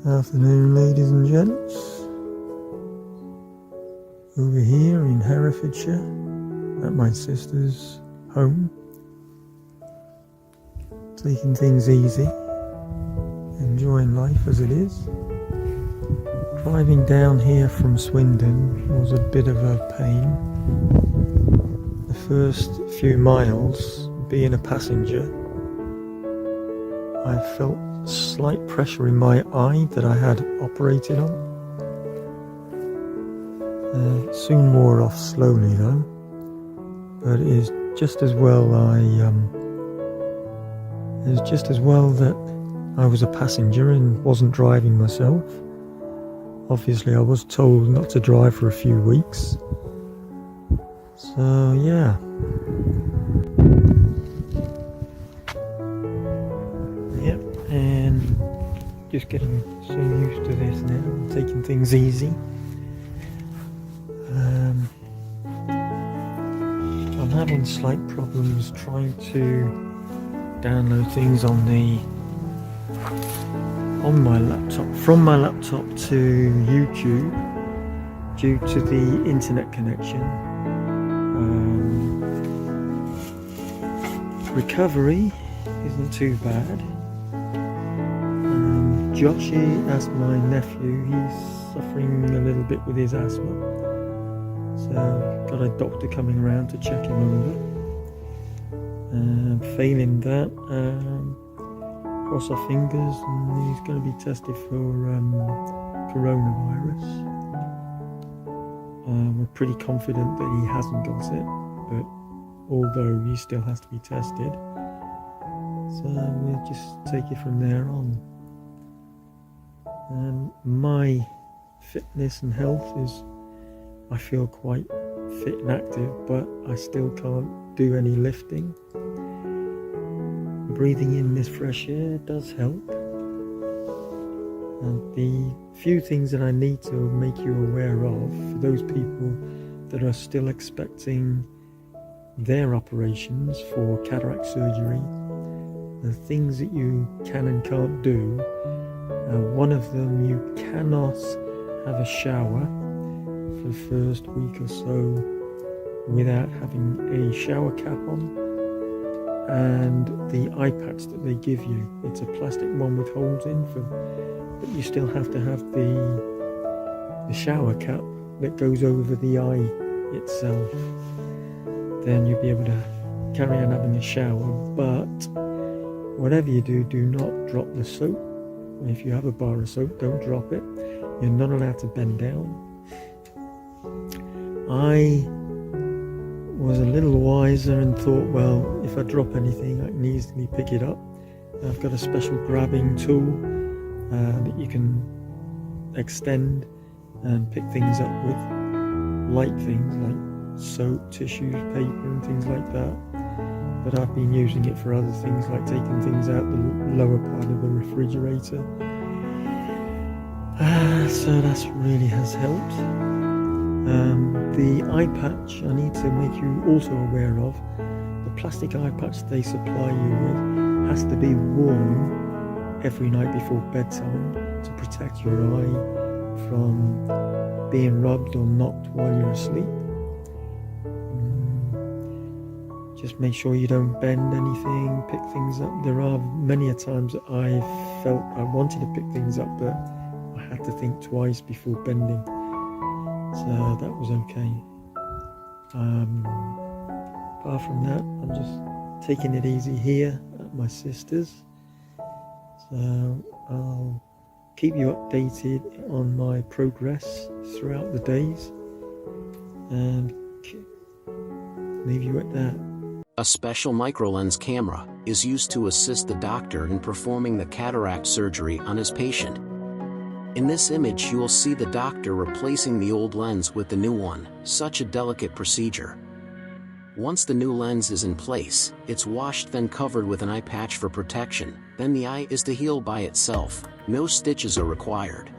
Afternoon, ladies and gents. Over here in Herefordshire at my sister's home, taking things easy, enjoying life as it is. Driving down here from Swindon was a bit of a pain. The first few miles, being a passenger, I felt slight pressure in my eye that I had operated on. It soon wore off slowly though, but it is just as well that I was a passenger and wasn't driving myself. Obviously I was told not to drive for a few weeks, so yeah. And just getting so used to this now and taking things easy. I'm having slight problems trying to download things on my laptop, from my laptop to YouTube due to the internet connection. Recovery isn't too bad. Joshy, that's my nephew, he's suffering a little bit with his asthma, so got a doctor coming around to check him over. Failing that, cross our fingers, and he's going to be tested for coronavirus. We're pretty confident that he hasn't got it, but although he still has to be tested, so we'll just take it from there on. My fitness and health is, I feel quite fit and active, but I still can't do any lifting. Breathing in this fresh air does help. And the few things that I need to make you aware of, for those people that are still expecting their operations for cataract surgery, the things that you can and can't do. One of them, you cannot have a shower for the first week or so without having a shower cap on, and the eye patch that they give you, it's a plastic one with holes in, but you still have to have the shower cap that goes over the eye itself. Then you'll be able to carry on having a shower, but whatever you do, do not drop the soap. If you have a bar of soap, don't drop it. You're not allowed to bend down. I was a little wiser and thought, well, if I drop anything, I can easily pick it up. I've got a special grabbing tool that you can extend and pick things up with. Light things like soap, tissues, paper and things like that. But I've been using it for other things, like taking things out the lower part of the refrigerator. So that's really has helped. The eye patch, I need to make you also aware of, the plastic eye patch they supply you with has to be worn every night before bedtime to protect your eye from being rubbed or knocked while you're asleep. Just make sure you don't bend anything, pick things up. There are many a times that I felt I wanted to pick things up, but I had to think twice before bending. So that was okay. Apart from that, I'm just taking it easy here at my sister's. So I'll keep you updated on my progress throughout the days and leave you at that. A special microlens camera is used to assist the doctor in performing the cataract surgery on his patient. In this image you will see the doctor replacing the old lens with the new one, such a delicate procedure. Once the new lens is in place, it's washed then covered with an eye patch for protection, then the eye is to heal by itself, no stitches are required.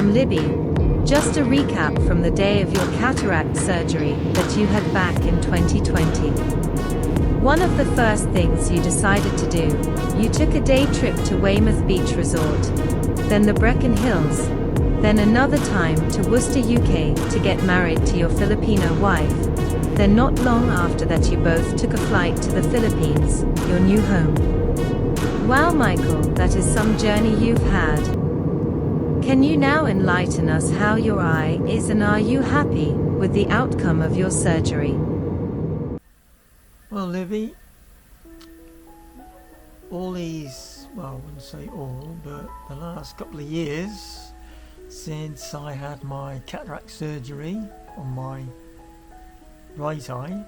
I'm Libby. Just a recap from the day of your cataract surgery that you had back in 2020. One of the first things you decided to do, you took a day trip to Weymouth Beach Resort, then the Brecon Hills, then another time to Worcester, UK to get married to your Filipino wife. Then not long after that you both took a flight to the Philippines, your new home. Wow, Michael, that is some journey you've had. Can you now enlighten us how your eye is, and are you happy with the outcome of your surgery? Well, Livy, all these, well, I wouldn't say all, but the last couple of years since I had my cataract surgery on my right eye,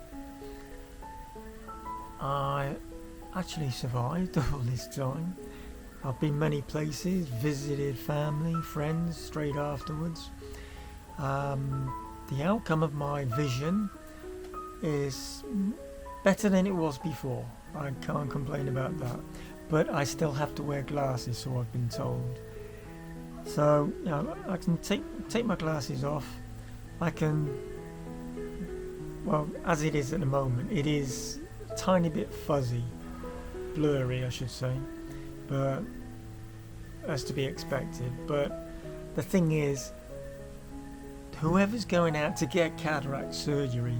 I actually survived all this time. I've been many places, visited family, friends straight afterwards. The outcome of my vision is better than it was before. I can't complain about that. But I still have to wear glasses, so I've been told. So, you know, I can take my glasses off. I can, well, as it is at the moment, it is a tiny bit fuzzy, blurry I should say, but that's to be expected. But the thing is, whoever's going out to get cataract surgery,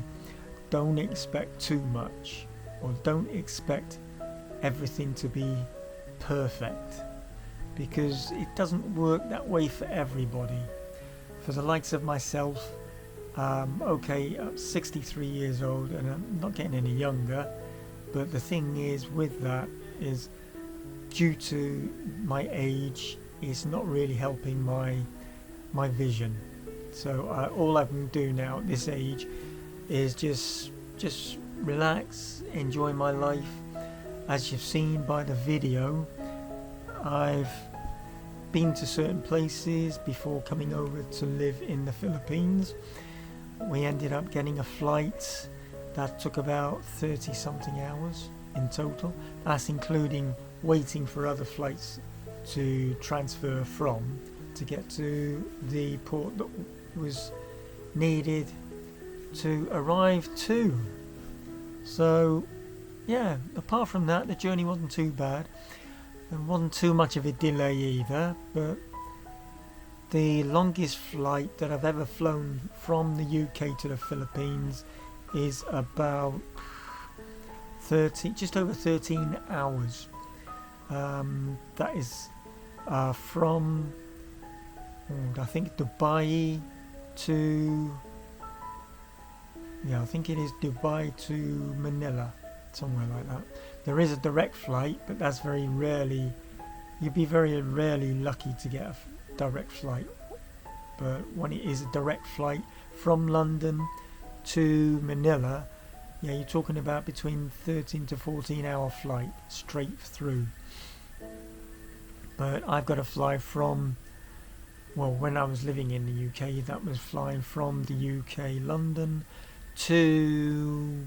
don't expect too much, or don't expect everything to be perfect, because it doesn't work that way for everybody. For the likes of myself, okay, I'm 63 years old and I'm not getting any younger, but the thing is with that is, due to my age, it's not really helping my vision. So all I can do now at this age is just relax, enjoy my life. As you've seen by the video, I've been to certain places before coming over to live in the Philippines. We ended up getting a flight that took about 30 something hours in total. That's including waiting for other flights to transfer from, to get to the port that was needed to arrive to. So yeah, apart from that, the journey wasn't too bad. There wasn't too much of a delay either, but the longest flight that I've ever flown from the UK to the Philippines is about just over 13 hours. That is from, I think, Dubai to, I think it is Dubai to Manila, somewhere like that. There is a direct flight, but that's very rarely, you'd be very rarely lucky to get a direct flight. But when it is a direct flight from London to Manila, yeah, you're talking about between 13 to 14 hour flight straight through. But I've got to fly from, well, when I was living in the UK, that was flying from the UK, London, to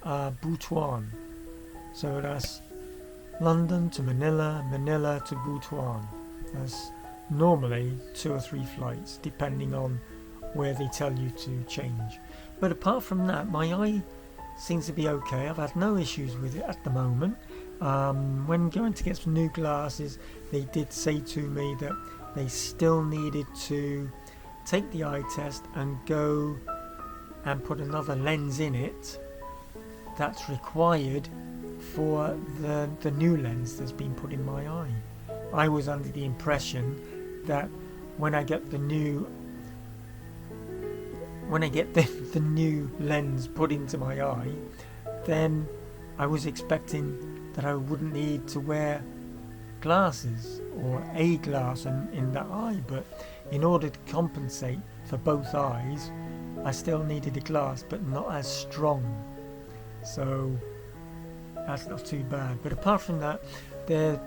Butuan. So that's London to Manila, Manila to Butuan. That's normally 2 or 3 flights, depending on where they tell you to change. But apart from that, my eye seems to be okay. I've had no issues with it at the moment. When going to get some new glasses, they did say to me that they still needed to take the eye test and go and put another lens in it that's required for the new lens that's been put in my eye. I was under the impression that when I get the new lens put into my eye, then I was expecting that I wouldn't need to wear glasses or a glass in that eye. But in order to compensate for both eyes, I still needed a glass, but not as strong. So that's not too bad. But apart from that, I've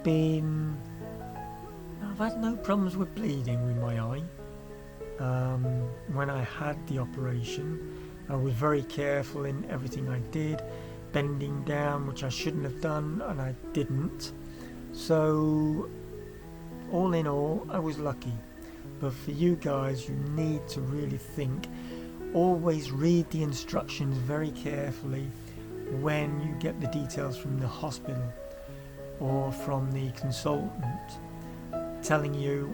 had no problems with bleeding with my eye. When I had the operation, I was very careful in everything I did, bending down, which I shouldn't have done, and I didn't. So all in all, I was lucky. But for you guys, you need to really think. Always read the instructions very carefully when you get the details from the hospital or from the consultant telling you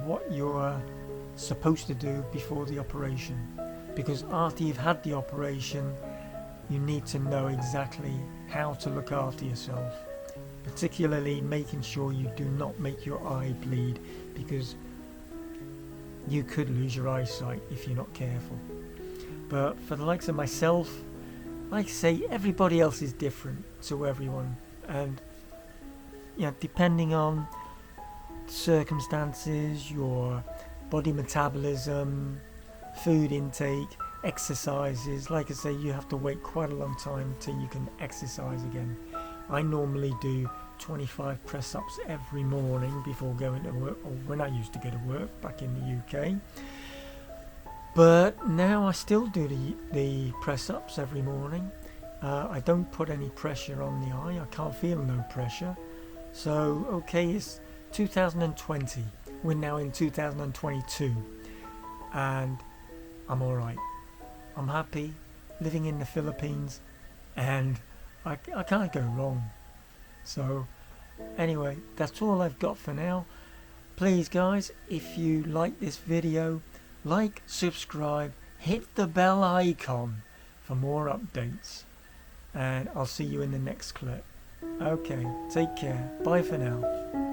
what you're supposed to do before the operation. Because after you've had the operation, you need to know exactly how to look after yourself, particularly making sure you do not make your eye bleed, because you could lose your eyesight if you're not careful. But for the likes of myself, like I say, everybody else is different to everyone, and depending on circumstances, your body metabolism, food intake, exercises, like I say, you have to wait quite a long time till you can exercise again. I normally do 25 press-ups every morning before going to work, or when I used to go to work back in the UK. But now I still do the press-ups every morning. I don't put any pressure on the eye. I can't feel no pressure. So okay, it's 2020. We're now in 2022, and I'm alright. I'm happy living in the Philippines, and I can't go wrong. So anyway, that's all I've got for now. Please guys, if you like this video, like, subscribe, hit the bell icon for more updates, and I'll see you in the next clip. Okay, take care. Bye for now.